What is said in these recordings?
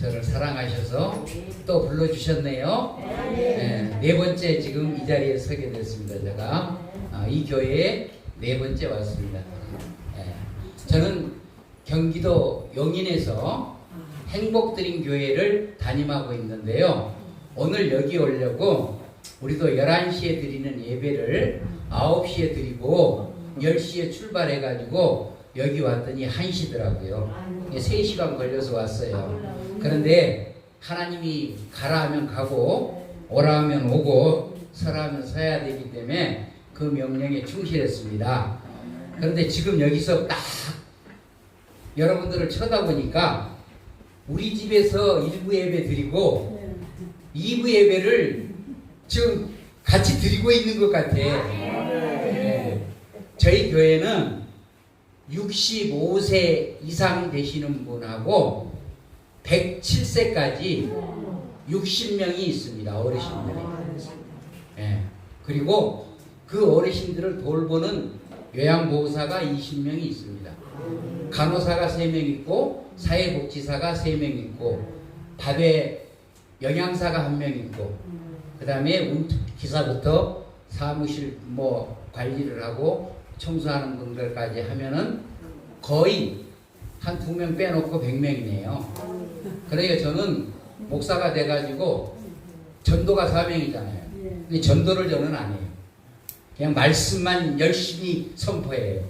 저를 사랑하셔서 또 불러주셨네요. 네 번째 지금 이 자리에 서게 됐습니다. 제가 이 교회에 네 번째 왔습니다. 저는 경기도 용인에서 행복드림 교회를 담임하고 있는데요. 오늘 여기 오려고 우리도 11시에 드리는 예배를 9시에 드리고 10시에 출발해가지고 여기 왔더니 1시더라고요. 3시간 걸려서 왔어요. 그런데 하나님이 가라 하면 가고 오라 하면 오고 서라 하면 서야 되기 때문에 그 명령에 충실했습니다. 그런데 지금 여기서 딱 여러분들을 쳐다보니까 우리 집에서 1부 예배 드리고 2부 예배를 지금 같이 드리고 있는 것 같아요. 네. 저희 교회는 65세 이상 되시는 분하고 107세까지 60명이 있습니다. 어르신들이. 네. 그리고 그 어르신들을 돌보는 요양보호사가 20명이 있습니다. 간호사가 3명 있고 사회복지사가 3명 있고 밥에 영양사가 1명 있고 그 다음에 기사부터 사무실 관리를 하고 청소하는 분들까지 하면은 거의 한 2명 빼놓고 100명이네요. 그러니까 저는 목사가 돼가지고 전도가 4명이잖아요. 근데 전도를 저는 안 해요. 그냥 말씀만 열심히 선포해요.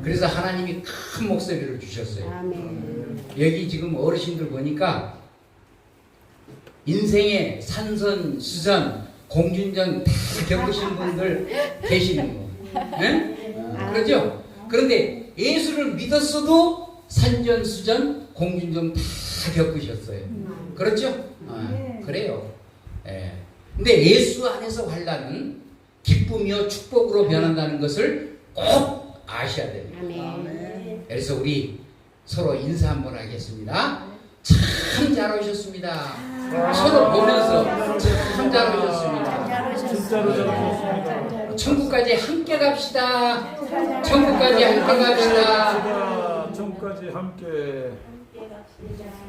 그래서 하나님이 큰 목소리를 주셨어요. 여기 지금 어르신들 보니까 인생의 산선, 수전, 공준전 다 겪으신 분들 계시는 거. 네? 그러죠? 그런데 예수를 믿었어도 산전, 수전, 공준전 다 겪으셨어요. 그렇죠? 그래요. 예. 근데 예수 안에서 환난은 기쁨이요 축복으로 변한다는 것을 꼭 아셔야 됩니다. 그래서 우리 서로 인사 한번 하겠습니다. 참 잘 오셨습니다. 서로 보면서 참 잘 오셨습니다. 진짜로 잘 오셨습니다. 천국까지 함께 갑시다. 천국까지 함께 갑시다. 천국까지 함께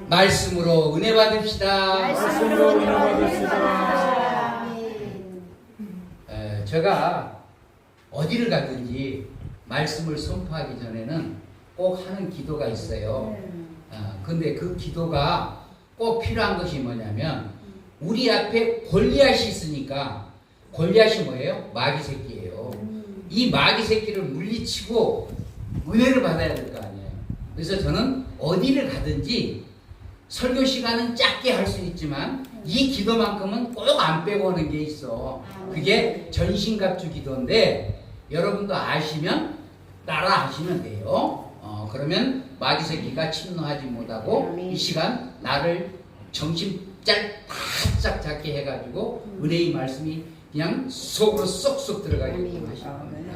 말씀으로 은혜 받읍시다. 말씀으로 은혜 받읍시다. 제가 어디를 가든지 말씀을 선포하기 전에는 꼭 하는 기도가 있어요. 근데 그 기도가 꼭 필요한 것이 뭐냐면 우리 앞에 골리앗이 있으니까 골리앗이 뭐예요? 마귀 새끼예요. 이 마귀 새끼를 물리치고 은혜를 받아야 될 거 아니에요. 그래서 저는 어디를 가든지 설교 시간은 짧게 할 수 있지만 이 기도만큼은 꼭 안 빼고 하는 게 있어. 그게 전신갑주 기도인데 여러분도 아시면 따라 하시면 돼요. 그러면 마귀 새끼가 침노하지 못하고 이 시간 나를 정신 바짝 잡게 해가지고 은혜의 말씀이 그냥 속으로 쏙쏙 들어가게끔 하실 겁니다.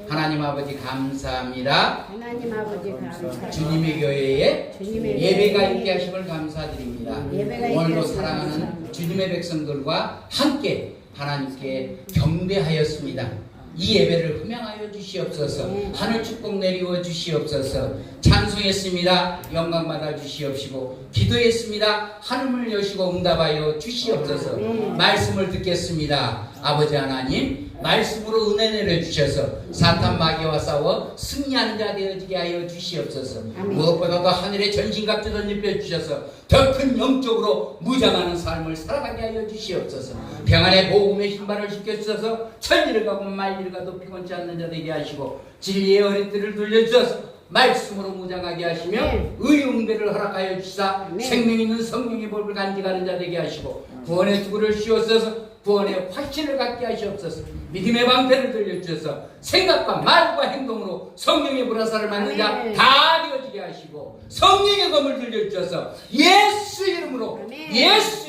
하나님 아버지 감사합니다. 하나님 아버지 감사합니다. 주님의 교회에 예배가 있게 하심을 감사드립니다. 오늘도 사랑하는 주님의 백성들과 함께 하나님께 경배하였습니다. 이 예배를 흠양하여 주시옵소서. 하늘 축복 내리워 주시옵소서. 찬송했습니다. 영광 받아 주시옵시고 기도했습니다. 하늘을 여시고 응답하여 주시옵소서. 말씀을 듣겠습니다. 아버지 하나님 말씀으로 은혜 내려주셔서 사탄 마귀와 싸워 승리하는 자 되어지게 하여 주시옵소서. 무엇보다도 하늘의 전신갑주 던집혀 주셔서 더 큰 영적으로 무장하는 삶을 살아가게 하여 주시옵소서. 평안의 복음의 신발을 신겨주셔서 천리를 가고 만리를 가도 피곤치 않는 자 되게 하시고 진리의 어린들을 돌려주셔서 말씀으로 무장하게 하시며 의용대를 허락하여 주시사 생명 있는 성령의 법을 간직하는 자 되게 하시고 구원의 투구를 씌워서 구원의 확신을 갖게 하시옵소서. 믿음의 방패를 들려주셔서 생각과 말과 행동으로 성령의 불화살을 맞는 자 다 되어지게 하시고 성령의 검을 들려주셔서 예수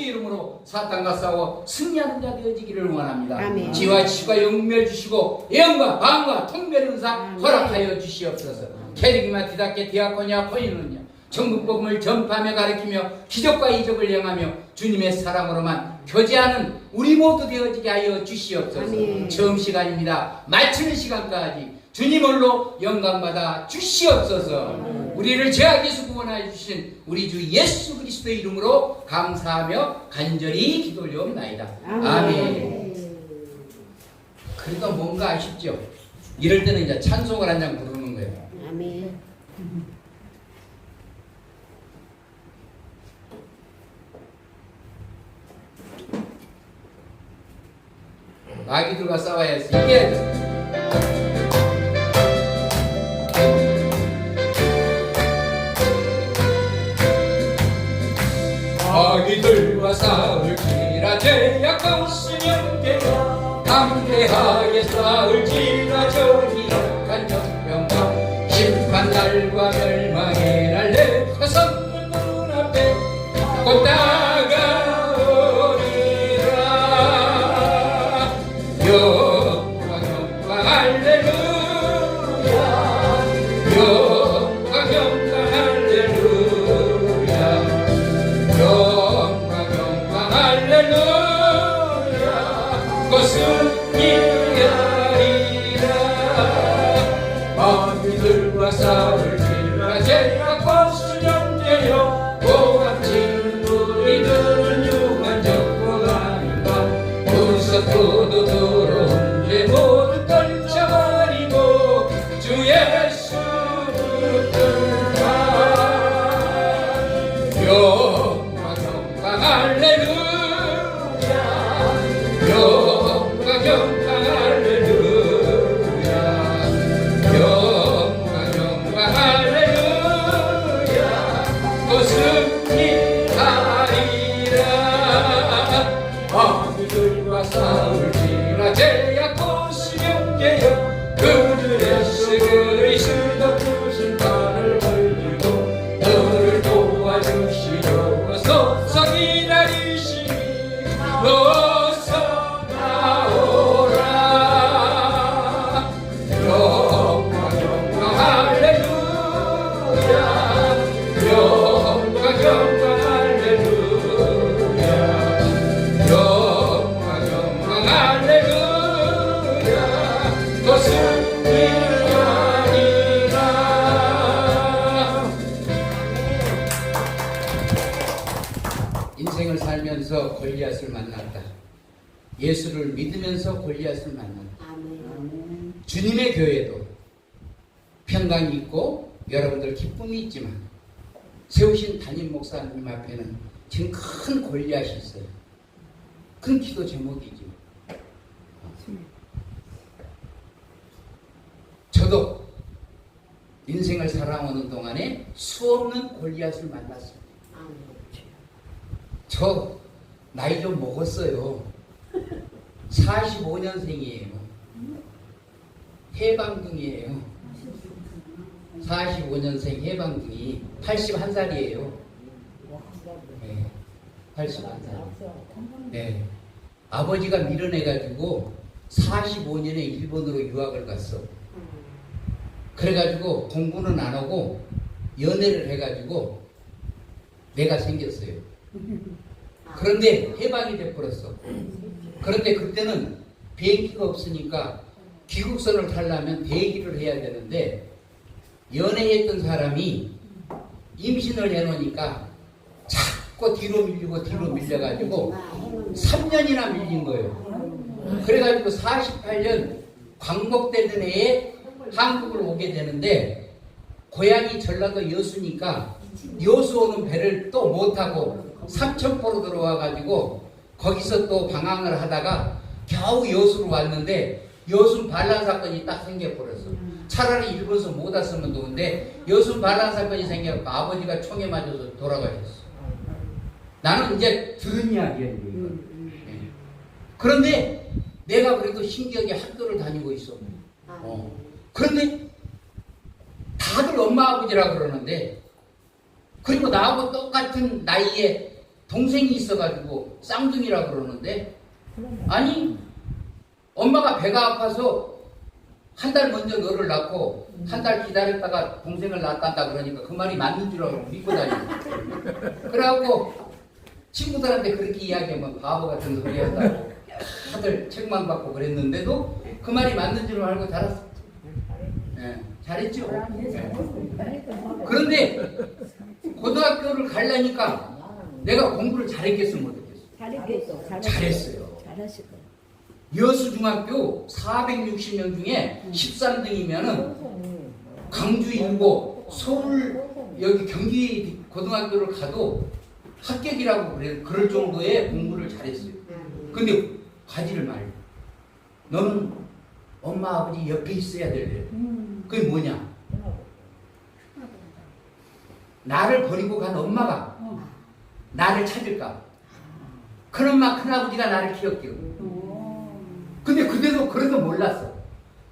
이름으로 사탄과 싸워 승리하는 자 되어지기를 원합니다. 지와 지가 영멸 주시고 예언과 방과 통변의 은사 허락하여 주시옵소서. 캐리기마 디다케 디아코니아 코이는요 전국복음을 전파하며 가르치며 기적과 이적을 행하며 주님의 사랑으로만 교제하는 우리 모두 되어지게 하여 주시옵소서. 처음 시간입니다. 마치는 시간까지 주님 홀로 영광받아 주시옵소서. 우리를 죄악에서 구원하여 주신 우리 주 예수 그리스도의 이름으로 감사하며 간절히 기도 올려옵나이다. 아멘. 그러니까 뭔가 아쉽죠? 이럴 때는 이제 찬송을 한 장 부르는 거예요. 아멘. 마귀들과 싸워야지. 이게 마귀들과 싸울지라 죄악과 수명되어 담대하게 싸울지라 저기 약한 정병과 심판날과 멸망의 날 내가 섰는 눈앞에 곧 다가오리라. 영광 영광 할렐루야. 영광 영광 할렐루야. 영광 영광 할렐루야. 것은 이하리라. 마귀들과 싸울지라 죄악과 수정되어 고함치는 우리들은 유한적과 아닌가. 무섭고도 더러운 죄 모두 떨쳐버리고 주 예수 붙들라. 영광 영광 할렐루야. 영광 영광 할렐루야. 영광 영광 할렐루야. 것은 이하리라. 마귀들과 싸울지라 죄악고 수명되어 그들의 그리 수덕으신 발을 벌리고 너를 도와주시려고 서기 기다리시니 어서 나오라. 영광 영광 할렐루야. 영광 영광 할렐루야. 영광 영광 할렐루야. 것은 이하리라. 인생을 살면서 골리앗을 만났다. 예수를 믿으면서 골리앗을 만났다. 아멘. 주님의 교회도 평강이 있고 여러분들 기쁨이 있지만 세우신 담임 목사님 앞에는 지금 큰 골리앗이 있어요. 큰 기도 제목이죠. 저도 인생을 살아오는 동안에 수없는 골리앗을 만났습니다. 아멘. 저 나이 좀 먹었어요. 45년생이에요. 해방둥이에요. 45년생 해방둥이 81살이에요. 네, 81살. 네. 아버지가 밀어내가지고 45년에 일본으로 유학을 갔어. 그래가지고 공부는 안 하고 연애를 해가지고 내가 생겼어요. 그런데 해방이 돼버렸어. 그런데 그때는 비행기가 없으니까 귀국선을 타려면 대기를 해야 되는데 연애했던 사람이 임신을 해놓으니까 자꾸 뒤로 밀려가지고 3년이나 밀린 거예요. 그래가지고 48년 광복되던 해에 한국을 오게 되는데 고향이 전라도 여수니까 여수 오는 배를 또 못 타고 삼천포로 들어와가지고 거기서 또 방황을 하다가 겨우 여수로 왔는데 여수 반란 사건이 딱 생겨버렸어. 차라리 일본서 못 왔으면 좋은데 여수 반란 사건이 생겨서 아버지가 총에 맞아서 돌아가셨어. 나는 이제 들은 이야기예요. 네. 그런데 내가 그래도 신기하게 학교를 다니고 있어. 그런데 다들 엄마 아버지라 그러는데 그리고 나하고 똑같은 나이에 동생이 있어가지고 쌍둥이라 그러는데 아니 엄마가 배가 아파서 한 달 먼저 너를 낳고 한 달 기다렸다가 동생을 낳았다 그러니까 그 말이 맞는 줄 알고 믿고 다니고 그래갖고 친구들한테 그렇게 이야기하면 바보 같은 소리 한다고 다들 책만 받고 그랬는데도 그 말이 맞는 줄 알고 자랐어. 네. 잘했죠. 네. 그런데 고등학교를 가려니까 내가 공부를 잘했겠어 못했겠어? 잘했어요. 잘하실 거예요. 여수중학교 460명 중에 13등이면은 광주 일고 서울 여기 경기 고등학교를 가도 합격이라고 그럴 정도의 공부를 잘했어요. 근데 가지를 말고 너는 엄마 아버지 옆에 있어야 돼. 그게 뭐냐? 나를 버리고 간 엄마가 나를 찾을까? 큰엄마 큰아버지가 나를 키웠기로. 근데 그때도 그래도 몰랐어.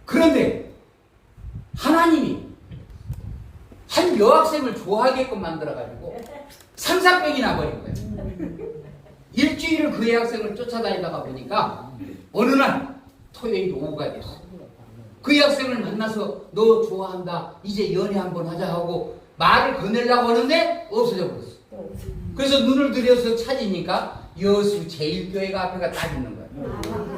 그런데 하나님이 한 여학생을 좋아하게끔 만들어가지고 상사병이 나버린 거예요. 일주일을 그 여학생을 쫓아다니다가 보니까 어느 날 토요일 오후가 됐어. 그 여학생을 만나서 너 좋아한다 이제 연애 한번 하자 하고 말을 건네려고 하는데 없어져 버렸어. 그래서 눈을 들여서 찾으니까 여수 제일교회가 앞에가 딱 있는 거야.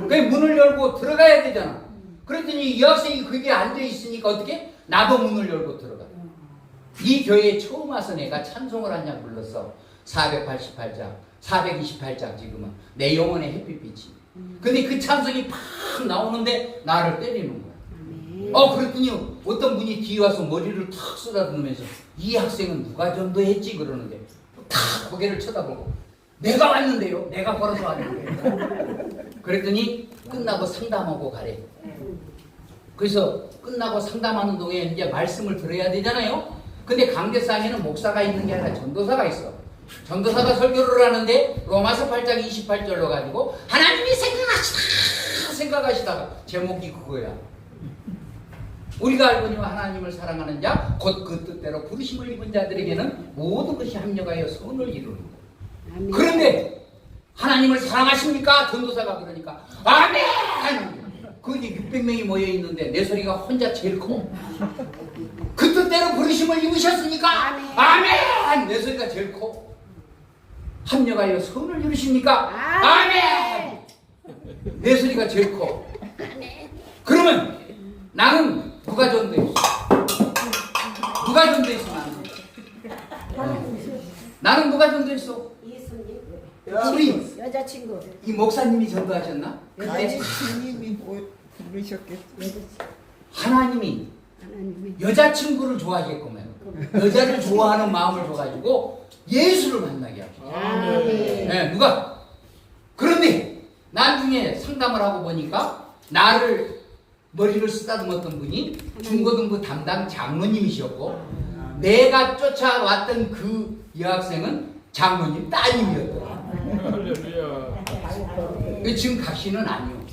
그 문을 열고 들어가야 되잖아. 그랬더니 이 여학생이 거기에 앉아있으니까 어떻게? 나도 문을 열고 들어가. 이 교회에 처음 와서 내가 찬송을 한 장 불렀어. 488장 428장 지금은 내 영혼의 햇빛빛이. 근데 그 찬송이 팍 나오는데 나를 때리는 거야. 그랬더니 어떤 분이 뒤에 와서 머리를 탁 쏟아부으면서 이 학생은 누가 전도했지 그러는데 탁 고개를 쳐다보고 내가 왔는데요. 내가 걸어서 왔는데요. 그랬더니 끝나고 상담하고 가래. 그래서 끝나고 상담하는 동에 이제 말씀을 들어야 되잖아요. 근데 강대상에는 목사가 있는 게 아니라 전도사가 있어. 전도사가 설교를 하는데 로마서 8장 28절로 가지고 하나님이 생각하시다가 제목이 그거야. 우리가 알거니와 하나님을 사랑하는 자 곧 그 뜻대로 부르심을 입은 자들에게는 모든 것이 합력하여 선을 이루는 거. 그런데 하나님을 사랑하십니까? 전도사가 그러니까 아멘! 거기 600명이 모여 있는데 내 소리가 혼자 제일 커. 그 뜻대로 부르심을 입으셨으니까 아멘! 내 소리가 제일 커. 합력하여 선을 이루십니까? 아멘! 내 소리가 제일 커. 그러면 나는 누가 전도했어? 누가 전도했으면 안 돼? 나는 누가 전도했어? 우리 여자친구. 이 목사님이 전도하셨나? 그때 주님이 부르셨겠죠. 하나님이 여자친구를 좋아하겠구만. 여자를 좋아하는 마음을 줘가지고 예수를 만나게 하셨어. 네, 누가? 그런데 나중에 상담을 하고 보니까 나를 머리를 쓰다듬었던 분이 중고등부 담당 장로님이셨고 내가 쫓아왔던 그 여학생은 장로님 따님이었더라. 할렐루야. 지금 각시는 아니요.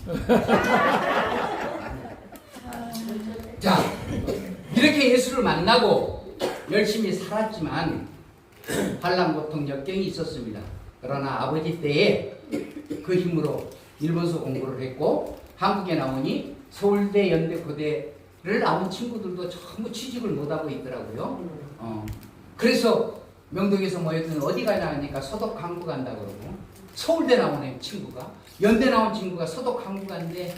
자, 이렇게 예수를 만나고 열심히 살았지만 환난 고통 역경이 있었습니다. 그러나 아버지 때에 그 힘으로 일본서 공부를 했고 한국에 나오니 서울대, 연대, 고대를 나온 친구들도 전부 취직을 못하고 있더라고요. 그래서 명동에서 모였더니 어디 가냐 하니까 서독 강부 간다 그러고 서울대 나온 친구가 연대 나온 친구가 서독 강부 간대.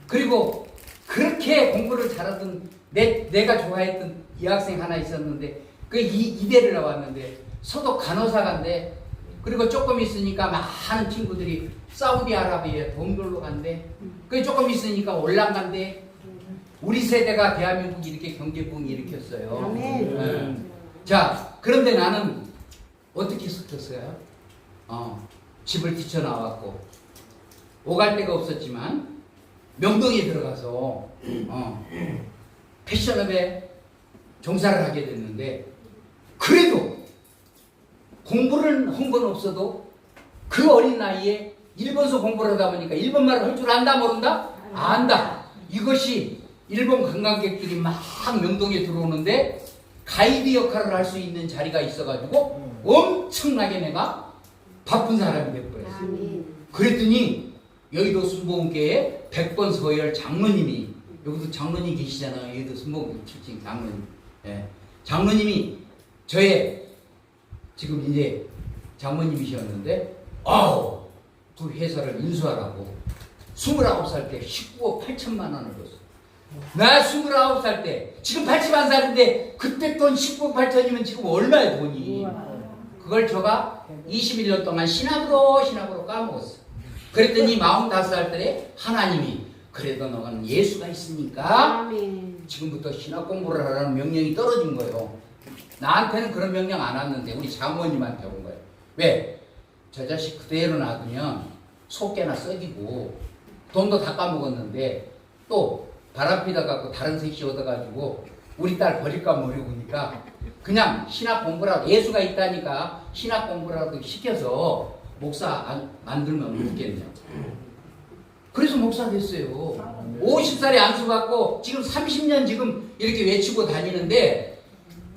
그리고 그렇게 공부를 잘하던 내가 좋아했던 여학생 하나 있었는데 그 이대를 나왔는데 서독 간호사간대. 그리고 조금 있으니까 많은 친구들이 사우디아라비아에 돈벌러 간대. 그 조금 있으니까 올란 간대. 우리 세대가 대한민국 이렇게 경제부흥 일으켰어요. 네. 자, 그런데 나는 어떻게 섞였어요? 집을 뛰쳐나왔고 오갈 데가 없었지만 명동에 들어가서 패션업에 종사를 하게 됐는데 그래도 공부를 한 건 없어도 그 어린 나이에 일본서 공부를 하다 보니까 일본말을 할 줄 안다 모른다? 안다. 이것이 일본 관광객들이 막 명동에 들어오는데 가이드 역할을 할 수 있는 자리가 있어가지고 엄청나게 내가 바쁜 사람이 됐어요. 그랬더니 여의도 순복음교회 100번 서열 장로님이 여기도 장로님 계시잖아요. 여의도 순복음 출신 장로님. 예. 장로님이 저의 지금 이제 장모님이셨는데 그 회사를 인수하라고 29살 때 19억 8천만 원을 줬어. 나 29살 때 지금 81살인데 그때 돈 10억 8천이면 지금 얼마야 돈이. 그걸 저가 21년 동안 신학으로 까먹었어. 그랬더니 45살 때 하나님이 그래도 너는 예수가 있으니까 아멘. 지금부터 신학 공부를 하라는 명령이 떨어진 거예요. 나한테는 그런 명령 안 왔는데 우리 장모님한테 온 거예요. 왜? 저 자식 그대로 놔두면 속개나 썩이고 돈도 다 까먹었는데 또 바람피다 갖고 다른 새끼 얻어가지고 우리 딸 버릴까 모르니까 그냥 신학 공부라도 예수가 있다니까 신학 공부라도 시켜서 목사 만들면 어떻겠냐. 그래서 목사 됐어요. 50살에 안수받고 지금 30년 지금 이렇게 외치고 다니는데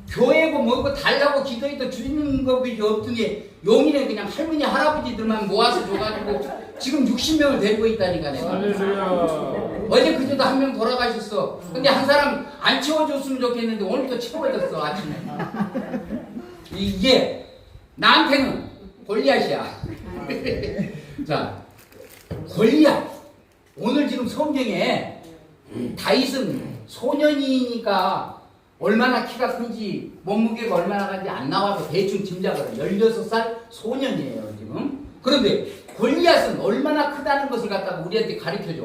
교회고 뭐고 달라고 기도해도 주는 것이 없더니 용인에 그냥 할머니 할아버지들만 모아서 줘가지고 지금 60명을 데리고 있다니까 내가. 할렐루야. 어제 그제도 한 명 돌아가셨어. 근데 한 사람 안 채워줬으면 좋겠는데 오늘 또 채워졌어 아침에. 이게 나한테는 골리앗이야. 자, 골리앗. 오늘 지금 성경에 다윗은 소년이니까 얼마나 키가 큰지 몸무게가 얼마나 큰지 안 나와서 대충 짐작을 해요. 16살 소년이에요 지금. 그런데 골리앗은 얼마나 크다는 것을 갖다가 우리한테 가르쳐줘.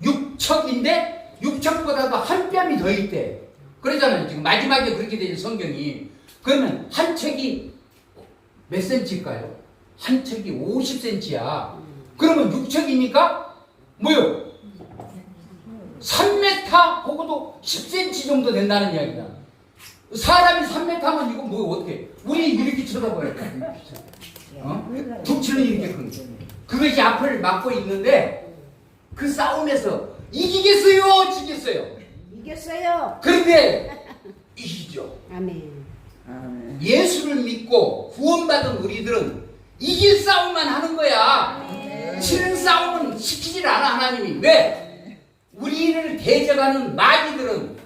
육척인데 육척보다도 한 뼘이 더 있대. 그러잖아요. 지금 마지막에 그렇게 되죠 성경이. 그러면 한 척이 몇 센치일까요? 한 척이 50cm야. 그러면 육척이니까 뭐요? 3m 혹은 10cm 정도 된다는 이야기다. 사람이 3m면 이거 뭐 어떻게? 우리 이렇게 쳐다봐요. 둥치는 이렇게 큰 거. 그것이 앞을 막고 있는데 그 싸움에서 이기겠어요? 지겠어요? 이겼어요. 그런데 이기죠. 아멘. 아멘. 예수를 믿고 구원받은 우리들은 이길 싸움만 하는 거야. 지는 싸움은 시키질 않아 하나님이. 왜? 우리를 대적하는 마귀들은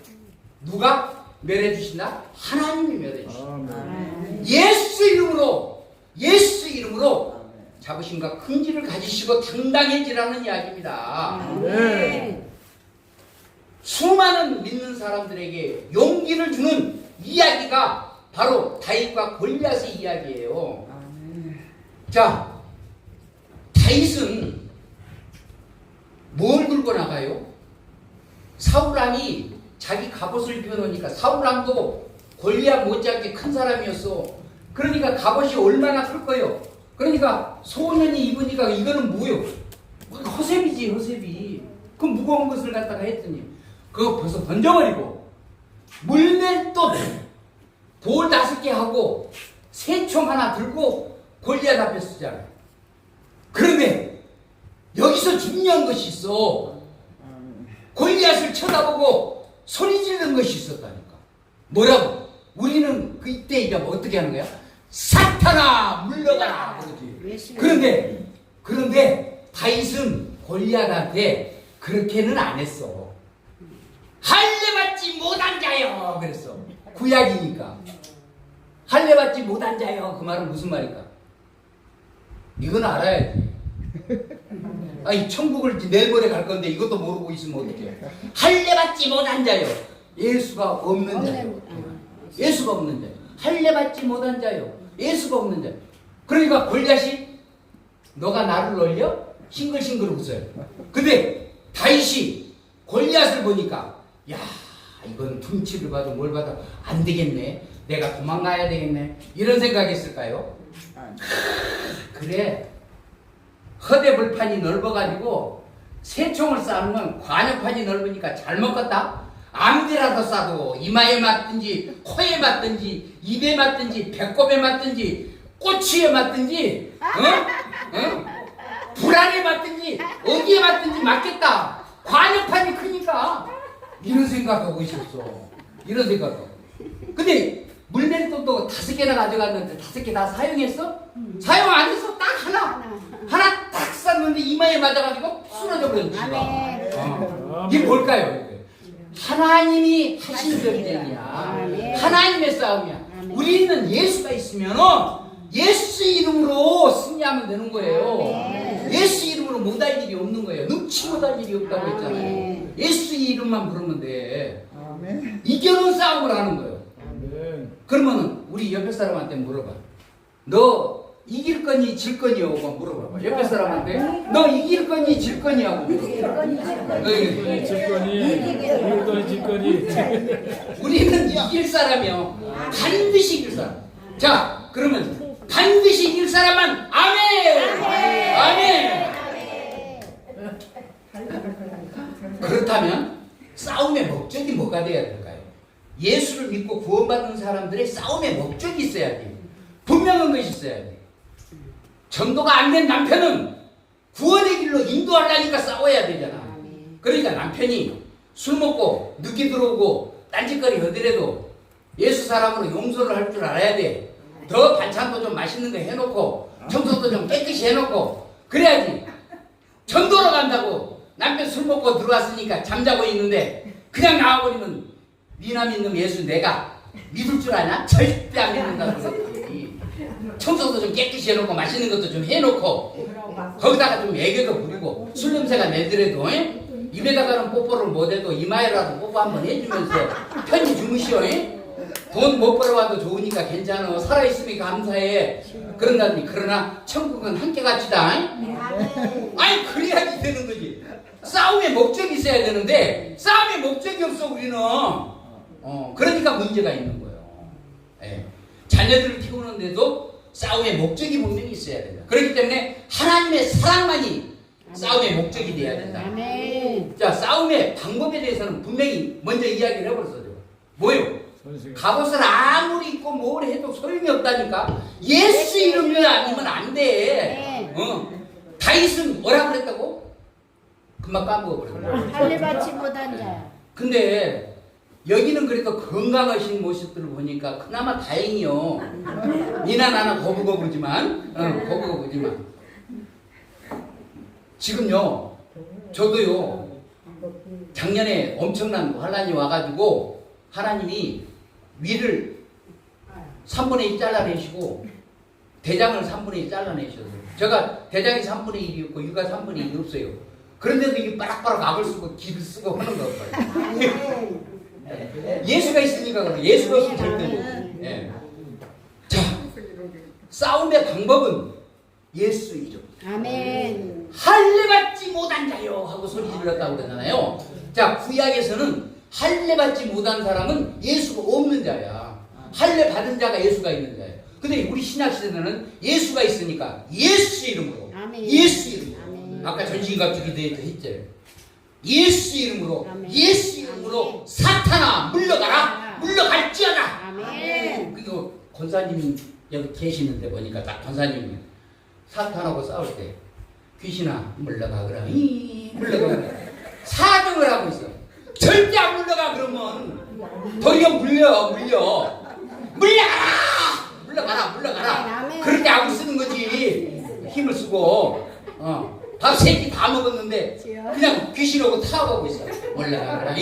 누가 멸해주신다? 하나님이 멸해주신다. 아멘. 예수 이름으로 자부심과 긍지를 가지시고 당당해지라는 이야기입니다. 네. 수많은 믿는 사람들에게 용기를 주는 이야기가 바로 다윗과 골리앗의 이야기예요. 자, 다윗은 뭘 들고 나가요? 사울왕이 자기 갑옷을 입혀놓으니까 사울왕도 골리앗 못지않게 큰 사람이었어. 그러니까 갑옷이 얼마나 클 거예요? 그러니까 소년이 입으니까 이거는 뭐예요? 허셉이지 허셉이. 그 무거운 것을 갖다가 했더니 그거 벌써 던져버리고 물맷돌 돌 5개 하고 새총 하나 들고 골리앗 앞에 서잖아요. 그런데 여기서 중요한 것이 있어. 골리앗을 쳐다보고 소리 지르는 것이 있었다니까. 뭐라고? 우리는 그때 이제 어떻게 하는 거야? 사탄아 물러가라 그러지. 그런데 다윗은 골리앗한테 그렇게는 안 했어. 할례받지 못한 자여 그랬어. 구약이니까. 할례받지 못한 자여 그 말은 무슨 말일까? 이건 알아야지. 아니 천국을 내일 모레 갈 건데 이것도 모르고 있으면 어떡해. 할례받지 못한 자여. 예수가 없는 자여. 예수가 없는 자여. 할례받지 못한 자여. 예수가 없는 자여. 그러니까 골리앗이 너가 나를 놀려? 싱글싱글 웃어요. 근데 다윗이 골리앗을 보니까 야 이건 둥치를 봐도 뭘 봐도 안 되겠네. 내가 도망가야 되겠네. 이런 생각했을까요? 그래. 허대불판이 넓어가지고 새총을 쏴놓으면 관역판이 넓으니까 잘 먹었다. 아무데라도 쏴도 이마에 맞든지 코에 맞든지 입에 맞든지 배꼽에 맞든지 꼬치에 맞든지 불안에 맞든지 어디에 맞든지 맞겠다. 관역판이 크니까 이런 생각하고 있었어. 이런 생각하고. 근데 물맷돌도 5개나 가져갔는데 5개 다 사용했어? 사용 안 했어. 딱 하나 딱 쐈는데 이마에 맞아가지고 쓰러져 버렸지. 이게 뭘까요? 하나님이 하신 전쟁이야. 하나님의 싸움이야. 우리는 예수가 있으면 예수 이름으로 승리하면 되는 거예요. 예수 이름으로 못할 일이 없는 거예요. 능치 못할 일이 없다고 했잖아요. 아멘. 예수 이름만 부르면 돼. 아멘. 이겨놓은 싸움을 하는 거예요. 아멘. 그러면은 우리 옆에 사람한테 물어봐. 너 이길 거니 질 거니 하고 물어봐봐. 옆에 사람한테 너 이길 거니 질 거니 하고 물어봐. 질거니, 질거니, 질거니. 우리는 이길 사람이요. 반드시 이길 사람. 자, 그러면 반드시 이길 사람만 아멘. 아멘. 그렇다면 싸움의 목적이 뭐가 되어야 될까요? 예수를 믿고 구원받은 사람들의 싸움의 목적이 있어야 돼요. 분명한 것이 있어야 돼요. 전도가 안 된 남편은 구원의 길로 인도하려니까 싸워야 되잖아. 그러니까 남편이 술 먹고 늦게 들어오고 딴짓거리 하더라도 예수 사람으로 용서를 할 줄 알아야 돼. 더 반찬도 좀 맛있는 거 해놓고 청소도 좀 깨끗이 해놓고 그래야지. 전도로 간다고 남편 술 먹고 들어왔으니까 잠자고 있는데 그냥 나와버리면 미나 믿는 예수 내가 믿을 줄 아냐? 절대 안 믿는다고 그랬지. 청소도 좀 깨끗이 해놓고 맛있는 것도 좀 해놓고 거기다가 좀 애교도 부리고 술 냄새가 내더라도 입에다가는 뽀뽀를 못해도 이마에라도 뽀뽀 한번 해주면서 편히 주무시오. 돈 못 벌어와도 좋으니까 괜찮아. 살아있으니 감사해. 그런다니. 그러나 천국은 함께 갑시다. 아니 그래야지 되는 거지. 싸움의 목적이 있어야 되는데 싸움의 목적이 없어 우리는. 그러니까 문제가 있는 거예요. 예. 자녀들을 키우는데도 싸움의 목적이 분명히 있어야 된다. 그렇기 때문에 하나님의 사랑만이 싸움의 목적이 돼야 된다. 아멘. 자, 싸움의 방법에 대해서는 분명히 먼저 이야기를 해버렸어요. 뭐요? 갑옷을 아무리 입고 뭘 해도 소용이 없다니까. 예수 이름이 아니면 안 돼. 다윗은 뭐라 그랬다고? 금방 까먹어버렸네. 할례받지 못한 자야. 근데 여기는 그래도 건강하신 모습들을 보니까 그나마 다행이요. 니나 나나 거부거부지만, 거부거부지만. 지금요, 저도요, 작년에 엄청난 환란이 와가지고 하나님이 위를 3분의 1 잘라내시고 대장을 3분의 1 잘라내셨어요. 제가 대장이 3분의 1이었고 위가 3분의 1이 없어요. 그런데도 이게 빠락빠락 악을 쓰고 기를 쓰고 하는 거 없어요. 예수가 있으니까 그래. 예수가 없으면 절대 못. 예. 자, 싸움의 방법은 예수 이름. 아멘. 할례받지 못한 자요 하고 소리 질렀다고 그러잖아요. 자, 구약에서는 할례받지 못한 사람은 예수가 없는 자야. 할례 받은 자가 예수가 있는 자예요. 근데 우리 신약 시대는 예수가 있으니까 예수 이름으로. 아멘. 예수 이름으로. 아멘. 아까 전신갑주기 대회도 했죠. 예수 이름으로. 아멘. 예수 이름으로 사탄아 물러가라. 물러갈지어다. 아멘. 그리고 권사님이 여기 계시는데 보니까 딱 권사님이 사탄하고 싸울 때 귀신아 물러가거라. 물러가거라. 사정을 하고 있어. 절대 안 물러가. 그러면 도리어 물려가라. 아멘. 그렇게 하고 쓰는 거지. 힘을 쓰고 밥 3끼 다 먹었는데 그냥 귀신하고 타고가고 있어. 물러가거라.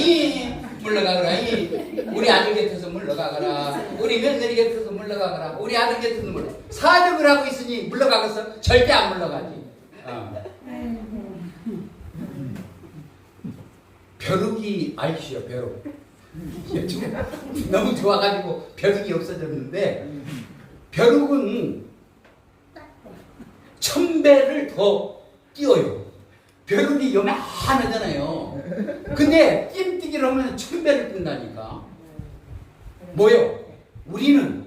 우리 아들 곁에서 물러가거라. 우리 며느리 곁에서 물러가거라. 우리 아들 곁에서 물러가. 사정을 하고 있으니 물러가겠어? 절대 안 물러가지. 벼룩이 알지요, 벼룩. 너무 좋아가지고 벼룩이 없어졌는데 벼룩은 1000배를 더 뛰어요. 벼룩이 요만하잖아요. 근데 뜀뛰기를 하면 1000배를 뛴다니까. 뭐요? 우리는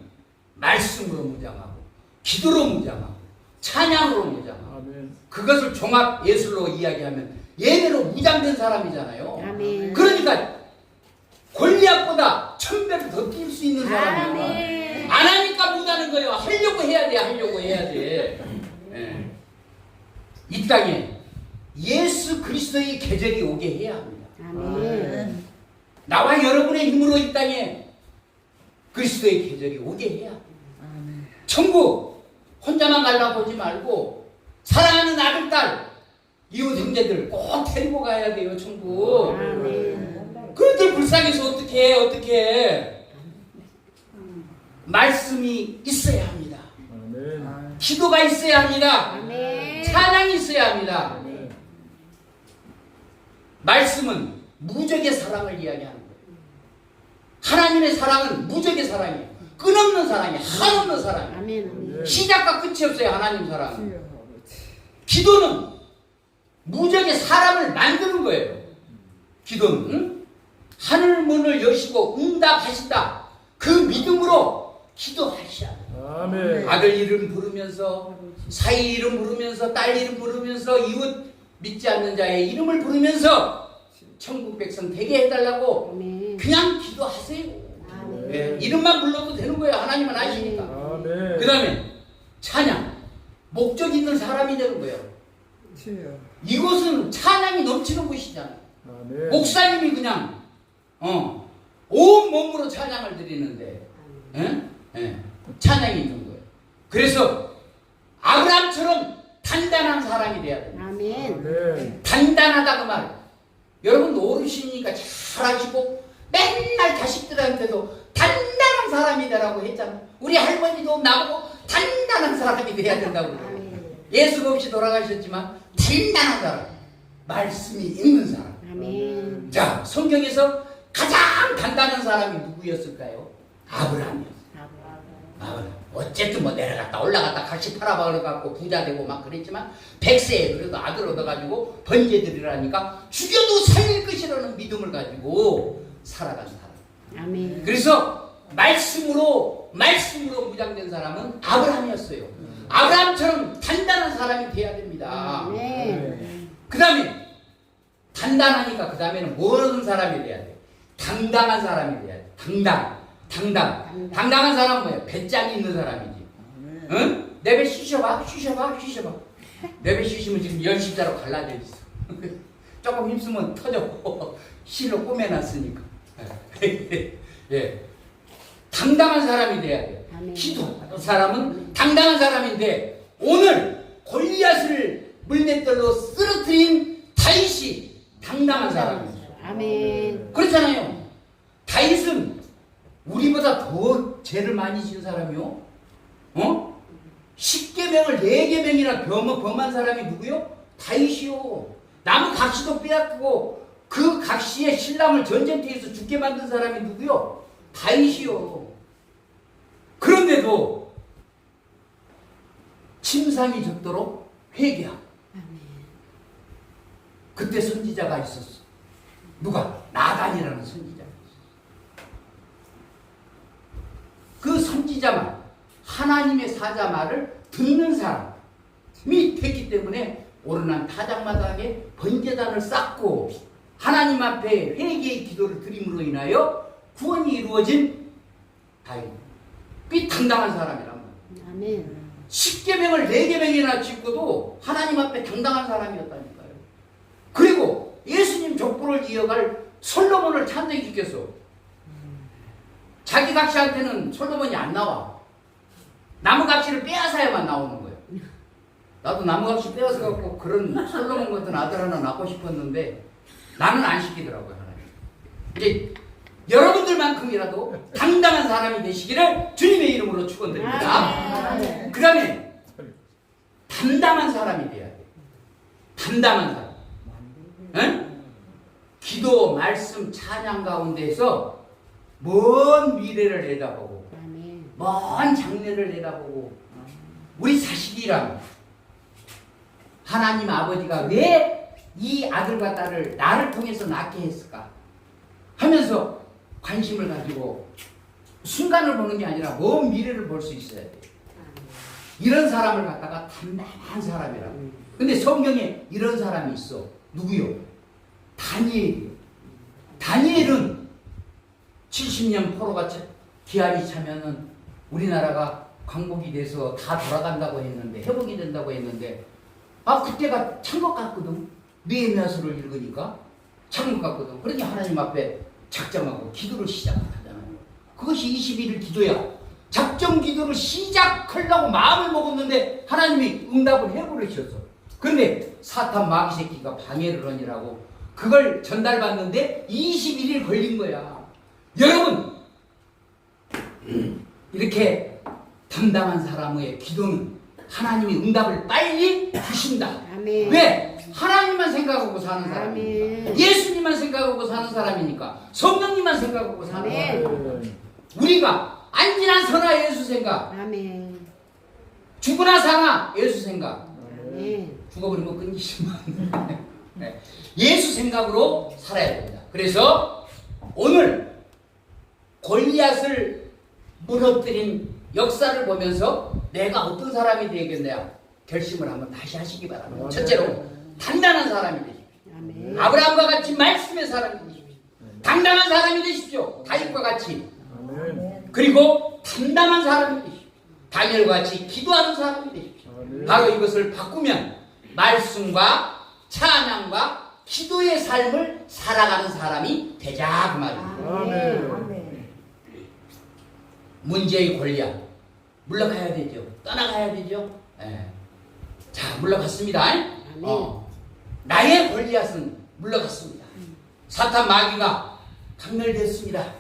말씀으로 무장하고 기도로 무장하고 찬양으로 무장하고 그것을 종합 예술로 이야기하면 예대로 무장된 사람이잖아요. 아멘. 그러니까 골리앗보다 1000배를 더 뛸 수 있는 사람이야. 아멘. 안 하니까 못하는 거예요. 하려고 해야 돼. 예. 이 땅에 예수 그리스도의 계절이 오게 해야 합니다. 아멘. 나와 여러분의 힘으로 이 땅에 그리스도의 계절이 오게 해야 합니다. 천국 혼자만 가려고 하지 말고 사랑하는 아들, 딸, 이웃 형제들 꼭 데리고 가야 돼요. 천국. 아멘. 그들 불쌍해서 어떻게 말씀이 있어야 합니다. 기도가 있어야 합니다. 아멘. 찬양이 있어야 합니다. 말씀은 무적의 사랑을 이야기하는 거예요. 하나님의 사랑은 무적의 사랑이에요. 끊없는 사랑이에요. 한없는 사랑이에요. 아멘. 아멘. 시작과 끝이 없어요. 하나님 사랑은. 주여 아버지. 기도는 무적의 사람을 만드는 거예요. 기도는 응? 하늘 문을 여시고 응답하신다. 그 믿음으로 기도하셔야 돼요. 아멘. 아들 이름 부르면서 사이 이름 부르면서 딸 이름 부르면서 이웃 믿지 않는 자의 이름을 부르면서 천국 백성 되게 해달라고 아멘. 그냥 기도하세요. 아멘. 예, 이름만 불러도 되는 거예요. 하나님은 아시니까. 아멘. 그 다음에 찬양 목적 있는 사람이 되는 거예요. 주여. 이곳은 찬양이 넘치는 곳이잖아요. 아멘. 목사님이 그냥 온 몸으로 찬양을 드리는데 찬양이 있는 거예요. 그래서 아브라함처럼 단단한 사람이 돼야 돼요. 아멘. 아멘. 단단하다 그 말. 여러분 어르신이니까 잘 아시고 맨날 자식들한테도 단단한 사람이 되라고 했잖아. 우리 할머니도 나보고 단단한 사람이 돼야 된다고 그래요. 아멘. 예수가 없이 돌아가셨지만 단단한 사람, 말씀이 있는 사람. 아멘. 자, 성경에서 가장 단단한 사람이 누구였을까요? 아브라함이었어요. 아브라함. 어쨌든 뭐 내려갔다 올라갔다 같이 팔아먹어갖고 부자 되고 막 그랬지만 100세에 그래도 아들 얻어가지고 번제 드리라니까 죽여도 살릴 것이라는 믿음을 가지고 살아간 사람. 아멘. 그래서 말씀으로 무장된 사람은 아브라함이었어요. 아브라함처럼 단단한 사람이 돼야 됩니다. 아멘. 그 다음에 단단하니까 그 다음에는 모르는 사람이 돼야 돼요. 당당한 사람이 돼야 돼요. 당당한 사람은 뭐예요? 배짱이 있는 사람이지. 응? 내 배 쉬셔봐. 내 배 쉬시면 지금 열십자로 갈라져 있어. 조금 힘쓰면 터져. 실로 꼬매놨으니까. 예. 당당한 사람이 돼야 돼요. 아멘. 기도하는 사람은 당당한 사람인데 오늘 골리앗을 물맷돌로 쓰러뜨린 다윗이 당당한 사람이에요. 아멘. 그렇잖아요. 다윗은 우리보다 더 죄를 많이 지은 사람이요. 10계명을 4계명이나 범한 사람이 누구요? 다윗이요. 나무 각시도 빼앗고 그 각시의 신랑을 전쟁터에서 죽게 만든 사람이 누구요? 다윗이요. 그런데도 침상이 적도록 회개하고 그때 선지자가 있었어. 누가? 나단이라는 선지자가 있었어. 그 선지자 말, 하나님의 사자 말을 듣는 사람이 됐기 때문에 오르난 타작마당에 번제단을 쌓고 하나님 앞에 회개의 기도를 드림으로 인하여 구원이 이루어진 다윗. 그 당당한 사람이란 말이에요. 아멘. 10계명을 4계명이나 짓고도 하나님 앞에 당당한 사람이었다니까요. 그리고 예수님 족보를 이어갈 솔로몬을 찬송시켰어. 자기 각시한테는 솔로몬이 안 나와. 나무 각시를 빼앗아야만 나오는 거예요. 나도 나무 각시 빼앗아 갖고 그런 솔로몬 같은 아들 하나 낳고 싶었는데 나는 안 시키더라고요. 하나님. 이제 여러분들만큼이라도 당당한 사람이 되시기를 주님의 이름으로 축원드립니다. 그 다음에 담담한 사람이 돼야 돼요. 담담한 사람. 응? 기도, 말씀, 찬양 가운데서 먼 미래를 내다보고 먼 장래를 내다보고 우리 자식이랑 하나님 아버지가 왜 이 아들과 딸을 나를 통해서 낳게 했을까 하면서 관심을 가지고 순간을 보는 게 아니라 먼 미래를 볼 수 있어야 돼요. 이런 사람을 갖다가 담담한 사람이라고. 근데 성경에 이런 사람이 있어. 누구요? 다니엘이요. 다니엘은 70년 포로가 기한이 차면은 우리나라가 광복이 돼서 다 돌아간다고 했는데, 회복이 된다고 했는데, 그때가 찬 것 같거든. 느헤미야서를 읽으니까 찬 것 같거든. 그러니 하나님 앞에 작정하고 기도를 시작하잖아요. 그것이 21일 기도야. 작정 기도를 시작하려고 마음을 먹었는데 하나님이 응답을 해버리셨어. 그런데 사탄 마귀 새끼가 방해를 하니라고 그걸 전달받는데 21일 걸린 거야. 여러분, 이렇게 담당한 사람의 기도는 하나님이 응답을 빨리 주신다. 아멘. 왜? 하나님만 생각하고 사는 사람. 아멘. 예수님만 생각하고 사는 사람이니까. 성령님만 생각하고 사는 아멘. 사람. 우리가 안지나 서나 예수 생각, 아멘. 죽으나 사나 예수 생각. 아멘. 죽어버리면 끊기지만 네. 예수 생각으로 살아야 됩니다. 그래서 오늘 골리앗을 무너뜨린 역사를 보면서 내가 어떤 사람이 되겠냐 결심을 한번 다시 하시기 바랍니다. 첫째로 단단한 사람이 되십시오. 아멘. 아브라함과 같이 말씀의 사람이 되십시오. 당당한 사람이 되십시오. 다윗과 같이. 아멘. 그리고 담담한 사람이 되십시오. 다니엘과 같이 기도하는 사람이 되십시오. 아멘. 바로 이것을 바꾸면 말씀과 찬양과 기도의 삶을 살아가는 사람이 되자 그 말입니다. 아멘. 문제의 골리앗 물러가야 되죠. 떠나가야 되죠. 예. 자 물러갔습니다. 나의 골리앗은 물러갔습니다. 사탄 마귀가 강멸됐습니다.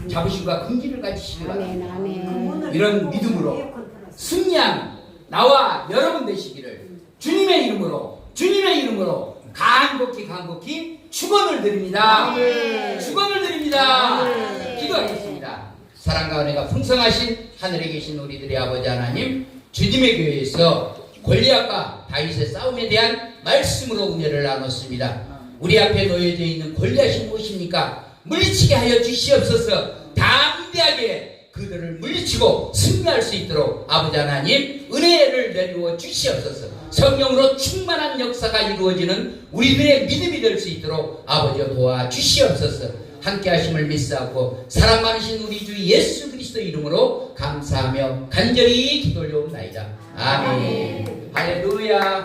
자부심과 긍지를 가지시기 바랍니다. 아멘. 아멘. 이런 믿음으로 승리한 나와 여러분 되시기를 주님의 이름으로 간곡히 축원을 드립니다. 아멘. 축원을 드립니다. 아멘. 기도하겠습니다. 사랑과 은혜가 풍성하신 하늘에 계신 우리들의 아버지 하나님, 주님의 교회에서 골리앗과 다윗의 싸움에 대한 말씀으로 은혜를 나눴습니다. 우리 앞에 놓여져 있는 골리앗이 무엇입니까? 물리치게 하여 주시옵소서. 담대하게 그들을 물리치고 승리할 수 있도록 아버지 하나님 은혜를 내리워 주시옵소서. 성령으로 충만한 역사가 이루어지는 우리들의 믿음이 될 수 있도록 아버지 도와 주시옵소서. 함께 하심을 믿사오고 사랑 많으신 우리 주 예수 그리스도 이름으로 감사하며 간절히 기도 올려옵나이다. 아멘. 할렐루야.